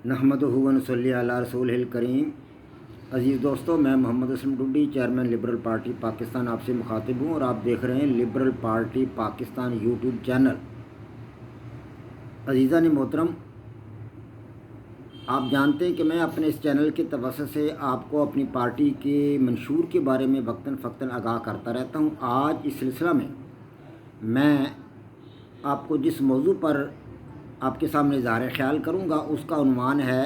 नहमदुहु व नसल्ली अला रसूलिहिल करीम। अज़ीज़ दोस्तों, मैं Mohammad Aslam Duddi, chairman Liberal Party Pakistan आपसे मुखातिब हूँ और आप देख रहे हैं Liberal Party Pakistan YouTube channel. अज़ीज़ान मोहतरम, आप जानते हैं कि मैं अपने इस चैनल के तवज्जुह से आपको अपनी पार्टी के मंशूर के बारे में वक्तन फ़क्तन आगाह करता रहता हूँ। आज इस सिलसिला में मैं आपको जिस मौजू पर आपके सामने ज़ाहिर ख्याल करूँगा उसका उन्वान है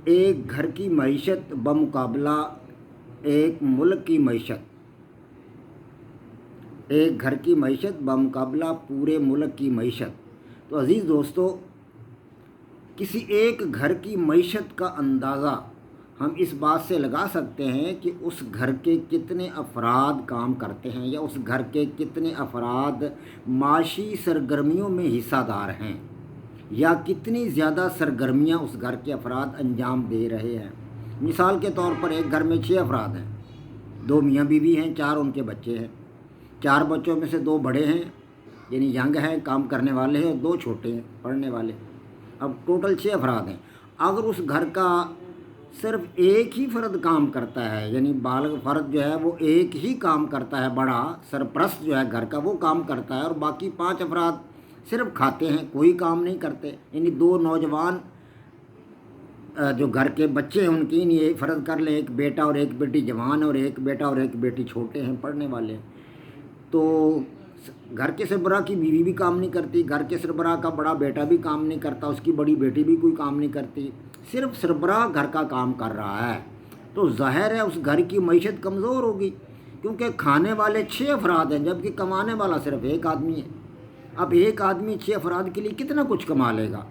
एक घर की मईशत बमुकाबला एक मुल्क की मईशत। एक घर की मईशत बमुकाबला पूरे मुल्क की मईशत। तो अज़ीज़ दोस्तों, किसी एक घर की मईशत का अंदाज़ा हम इस बात से लगा सकते हैं कि उस घर के कितने अफराद काम करते हैं या उस घर के कितने अफराद माशी सरगर्मियों में हिस्सादार हैं या कितनी ज़्यादा सरगर्मियां उस घर के अफराद अंजाम दे रहे हैं। मिसाल के तौर पर एक घर में 6 अफराद हैं, 2 मियाँ बीवी हैं, 4 उनके बच्चे हैं। 4 बच्चों में से 2 बड़े हैं यानी यंग हैं, काम करने वाले हैं, और 2 छोटे हैं, पढ़ने वाले। अब टोटल 6 अफराद हैं। अगर उस घर का सिर्फ एक ही फ़र्द काम करता है यानी बालग फ़र्द जो है वो एक ही काम करता है, बड़ा सरपरस्त जो है घर का वो काम करता है, और बाकी 5 अफराद सिर्फ खाते हैं, कोई काम नहीं करते, यानी 2 नौजवान जो घर के बच्चे हैं उनकी ये फ़र्ज़ कर लें, एक बेटा और एक बेटी जवान और एक बेटा और एक बेटी छोटे हैं, पढ़ने वाले। तो घर के सरबराह की बीवी भी काम नहीं करती, घर के सरबराह का बड़ा बेटा भी काम नहीं करता, उसकी बड़ी बेटी भी कोई काम नहीं करती, सिर्फ सरबराह घर का काम कर रहा है। तो ज़ाहिर है उस घर की मईशत कमज़ोर होगी, क्योंकि खाने वाले 6 अफराद हैं जबकि कमाने वाला सिर्फ एक आदमी है। अब एक आदमी 6 अफराद के लिए कितना कुछ कमा लेगा।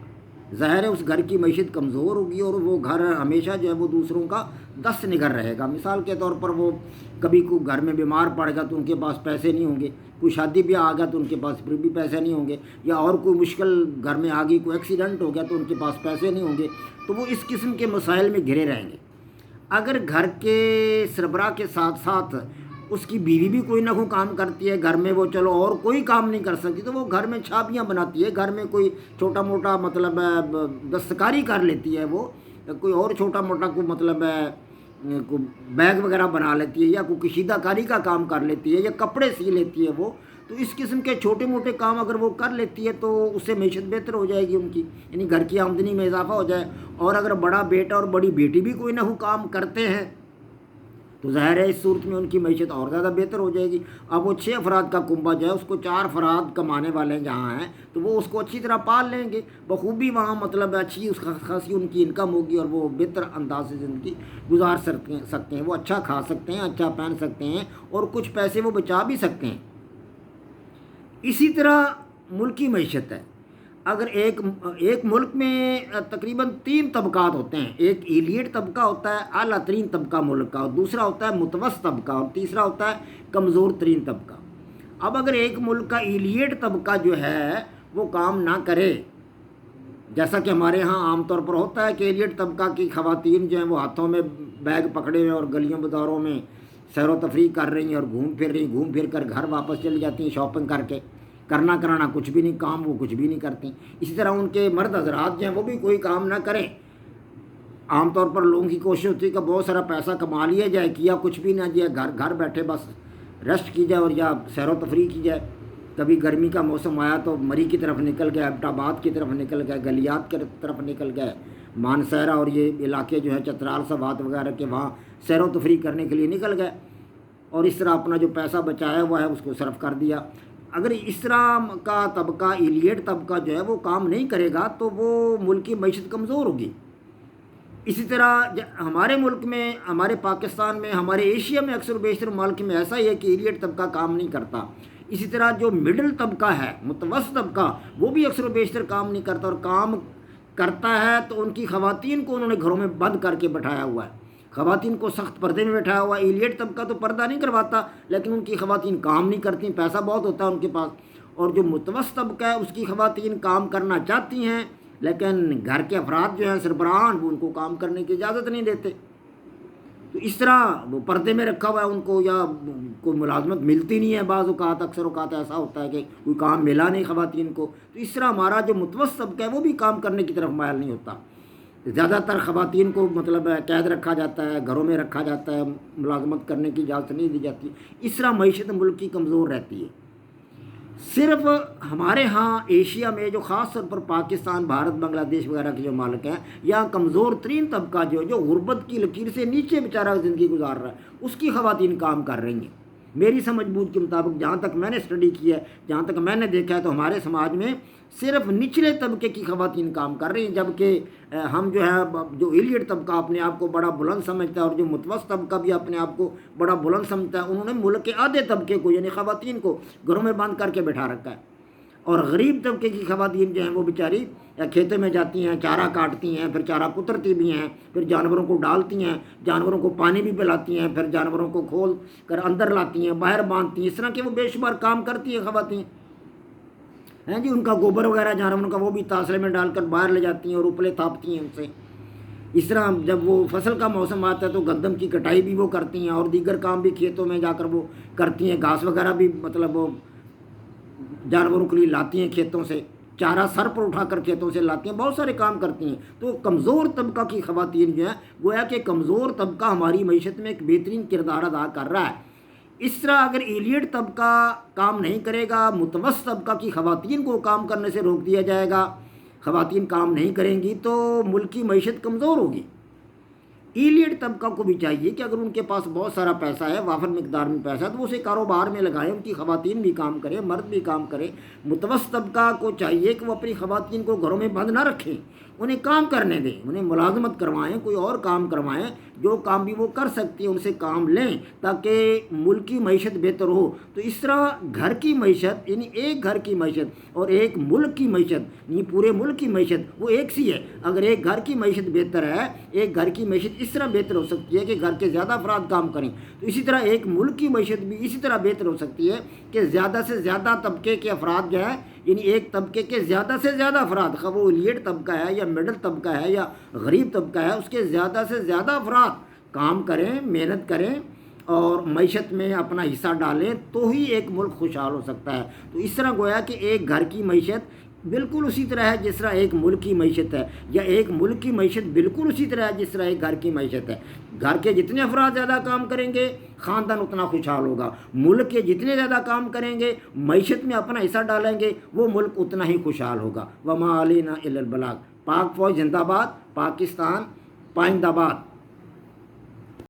ज़ाहिर है उस घर की मईशत कमज़ोर होगी और वो घर हमेशा जो है वो दूसरों का दस्त निगर रहेगा। मिसाल के तौर पर वो कभी को घर में बीमार पड़ गया तो उनके पास पैसे नहीं होंगे, कोई शादी ब्याह आ गया तो उनके पास फिर भी पैसे नहीं होंगे, या और कोई मुश्किल घर में आ गई, कोई एक्सीडेंट हो गया तो उनके पास पैसे नहीं होंगे। तो वो इस किस्म के मसाइल में घिरे रहेंगे। अगर घर के सरबराह के साथ साथ उसकी बीवी भी कोई ना कोई काम करती है घर में, वो चलो और कोई काम नहीं कर सकती तो वो घर में छाबियाँ बनाती है, घर में कोई छोटा मोटा मतलब दस्तकारी कर लेती है, वो कोई और छोटा मोटा कोई मतलब को बैग वगैरह बना लेती है, या कोई कशीदाकारी का काम कर लेती है, या कपड़े सी लेती है वो। तो इस किस्म के छोटे मोटे काम अगर वो कर लेती है तो उससे मैशत बेहतर हो जाएगी उनकी, यानी घर की आमदनी में इजाफा हो जाए। और अगर बड़ा बेटा और बड़ी बेटी भी कोई ना कोई काम करते हैं तो ज़ाहिर है इस सूरत में उनकी मैशत और ज़्यादा बेहतर हो जाएगी। अब वो 6 अफराद का कुंबा जो है उसको 4 अफराद कमाने वाले जहाँ हैं तो वो उसको अच्छी तरह पाल लेंगे बखूबी, वहाँ मतलब अच्छी उस खासी उनकी इनकम होगी और वो बेहतर अंदाज से ज़िंदगी गुजार सकते हैं। वो अच्छा खा सकते हैं, अच्छा पहन सकते हैं और कुछ पैसे वो बचा भी सकते हैं। इसी तरह मुल्क की मैशत है। अगर एक मुल्क में तकरीबन 3 तबकात होते हैं। एक एलिट तबका होता है, आला तरीन तबका मुल्क का, और दूसरा होता है मुतवस्सित तबका, और तीसरा होता है कमज़ोर तरीन तबका। अब अगर एक मुल्क का एलिट तबका जो है वो काम ना करे, जैसा कि हमारे यहाँ आम तौर पर होता है कि एलिट तबका की ख़वातीन जो हैं वो हाथों में बैग पकड़े हुए और गलियों बाज़ारों में सैर व तफरीह कर रही हैं और घूम फिर कर घर वापस चली जाती हैं शॉपिंग करके, करना कराना कुछ भी नहीं, काम वो कुछ भी नहीं करती। इसी तरह उनके मर्द हजरात जो हैं वो भी कोई काम ना करें। आमतौर पर लोगों की कोशिश होती है कि बहुत सारा पैसा कमा लिया जाए, किया कुछ भी ना जाए, घर बैठे बस रेस्ट की जाए और या सैर व तफरीह की जाए। कभी गर्मी का मौसम आया तो मरी की तरफ निकल गए, एबटाबाद की तरफ निकल गए, गलियात की तरफ निकल गए, मानसहरा और ये इलाके जो है चतराल सवात वगैरह के वहाँ सैर व तफरीह करने के लिए निकल गए, और इस तरह अपना जो पैसा बचाया हुआ है उसको सर्फ कर दिया। अगर इस तरह का तबका एलिट तबका जो है वो काम नहीं करेगा तो वो मुल्क की मईशत कमज़ोर होगी। इसी तरह हमारे मुल्क में, हमारे पाकिस्तान में, हमारे एशिया में अक्सर बेशतर मुल्क में ऐसा ही है कि एलिट तबका काम नहीं करता। इसी तरह जो मिडिल तबका है, मुतवस्सित तबका, वो भी अक्सर बेशतर काम नहीं करता, और काम करता है तो उनकी ख़वातीन को उन्होंने घरों में बंद करके बैठाया हुआ है, ख़वातीन को सख्त पर्दे में बैठाया हुआ। एलिट तबका तो पर्दा नहीं करवाता लेकिन उनकी ख़वातीन काम नहीं करती, पैसा बहुत होता है उनके पास। और जो मुतवस्सित तबका है उसकी ख़वातीन काम करना चाहती हैं लेकिन घर के अफराद जो हैं सरबराहान वो उनको काम करने की इजाज़त नहीं देते। तो इस तरह वो पर्दे में रखा हुआ है उनको, या कोई मुलाजमत मिलती नहीं है। बाज़ औक़ात, अक्सर औक़ात ऐसा होता है कि कोई काम मिला नहीं ख़वातीन को। तो इस तरह हमारा जो मुतवस्सित तबका है वो भी काम करने की तरफ मायल नहीं होता। زیادہ تر خواتین کو مطلب قید رکھا جاتا ہے، گھروں میں رکھا جاتا ہے، ملازمت کرنے کی اجازت نہیں دی جاتی، اس طرح معیشت ملک کی کمزور رہتی ہے۔ صرف ہمارے ہاں ایشیا میں جو خاص طور پر پاکستان، بھارت، بنگلہ دیش وغیرہ کے جو مالک ہیں، یہاں کمزور ترین طبقہ جو غربت کی لکیر سے نیچے بیچارہ زندگی گزار رہا ہے، اس کی خواتین کام کر رہی ہیں۔ میری سمجھ بوجھ کے مطابق جہاں تک میں نے اسٹڈی کی ہے، جہاں تک میں نے دیکھا ہے، تو ہمارے سماج میں صرف نچلے طبقے کی خواتین کام کر رہی ہیں، جبکہ ہم جو ہے جو ایلیٹ طبقہ اپنے آپ کو بڑا بلند سمجھتا ہے اور جو متوسط طبقہ بھی اپنے آپ کو بڑا بلند سمجھتا ہے، انہوں نے ملک کے آدھے طبقے کو یعنی خواتین کو گھروں میں بند کر کے بٹھا رکھا ہے۔ اور غریب طبقے کی خواتین جو ہیں وہ بیچاری کھیتوں میں جاتی ہیں، چارہ کاٹتی ہیں، پھر چارہ کترتی بھی ہیں، پھر جانوروں کو ڈالتی ہیں، جانوروں کو پانی بھی پلاتی ہیں، پھر جانوروں کو کھول کر اندر لاتی ہیں، باہر باندھتی ہیں، اس طرح کے وہ بے شمار کام کرتی ہیں خواتین ہیں جی۔ ان کا گوبر وغیرہ جانوروں کا وہ بھی تاسلے میں ڈال کر باہر لے جاتی ہیں اور اوپلے تھاپتی ہیں ان سے۔ اس طرح جب وہ فصل کا موسم آتا ہے تو گندم کی کٹائی بھی وہ کرتی ہیں اور دیگر کام بھی کھیتوں میں جا کر وہ کرتی ہیں، گھاس وغیرہ بھی مطلب وہ جانوروں کے لیے لاتی ہیں کھیتوں سے، چارہ سر پر اٹھا کر کھیتوں سے لاتی ہیں، بہت سارے کام کرتی ہیں۔ تو کمزور طبقہ کی خواتین جو ہیں گویا کہ کمزور طبقہ ہماری معیشت میں ایک بہترین کردار ادا کر رہا ہے۔ اس طرح اگر ایلیٹ طبقہ کام نہیں کرے گا، متوسط طبقہ کی خواتین کو کام کرنے سے روک دیا جائے گا، خواتین کام نہیں کریں گی تو ملک کی معیشت کمزور ہوگی۔ ایلیٹ طبقہ کو بھی چاہیے کہ اگر ان کے پاس بہت سارا پیسہ ہے، وافر مقدار میں پیسہ ہے، تو وہ اسے کاروبار میں لگائیں، ان کی خواتین بھی کام کریں، مرد بھی کام کریں۔ متوسط طبقہ کو چاہیے کہ وہ اپنی خواتین کو گھروں میں بند نہ رکھیں، انہیں کام کرنے دیں، انہیں ملازمت کروائیں، کوئی اور کام کروائیں، جو کام بھی وہ کر سکتی ہیں ان سے کام لیں تاکہ ملک کی معیشت بہتر ہو۔ تو اس طرح گھر کی معیشت یعنی ایک گھر کی معیشت اور ایک ملک کی معیشت یعنی پورے ملک کی معیشت وہ ایک سی ہے۔ اگر ایک گھر کی معیشت بہتر ہے، ایک گھر کی معیشت اس طرح بہتر ہو سکتی ہے کہ گھر کے زیادہ افراد کام کریں، تو اسی طرح ایک ملک کی معیشت بھی اسی طرح بہتر ہو سکتی ہے کہ زیادہ سے زیادہ طبقے کے افراد جو ہے یعنی ایک طبقے کے زیادہ سے زیادہ افراد، خواہ وہ ایلیٹ طبقہ ہے یا مڈل طبقہ ہے یا غریب طبقہ ہے، اس کے زیادہ سے زیادہ افراد کام کریں، محنت کریں اور معیشت میں اپنا حصہ ڈالیں، تو ہی ایک ملک خوشحال ہو سکتا ہے۔ تو اس طرح گویا کہ ایک گھر کی معیشت بالکل اسی طرح ہے جس طرح ایک ملک کی معیشت ہے، یا ایک ملک کی معیشت بالکل اسی طرح ہے جس طرح ایک گھر کی معیشت ہے۔ گھر کے جتنے افراد زیادہ کام کریں گے، خاندان اتنا خوشحال ہوگا۔ ملک کے جتنے زیادہ کام کریں گے، معیشت میں اپنا حصہ ڈالیں گے، وہ ملک اتنا ہی خوشحال ہوگا۔ وما علینا الا البلاغ۔ پاک فوج زندہ باد، پاکستان پائندہ باد۔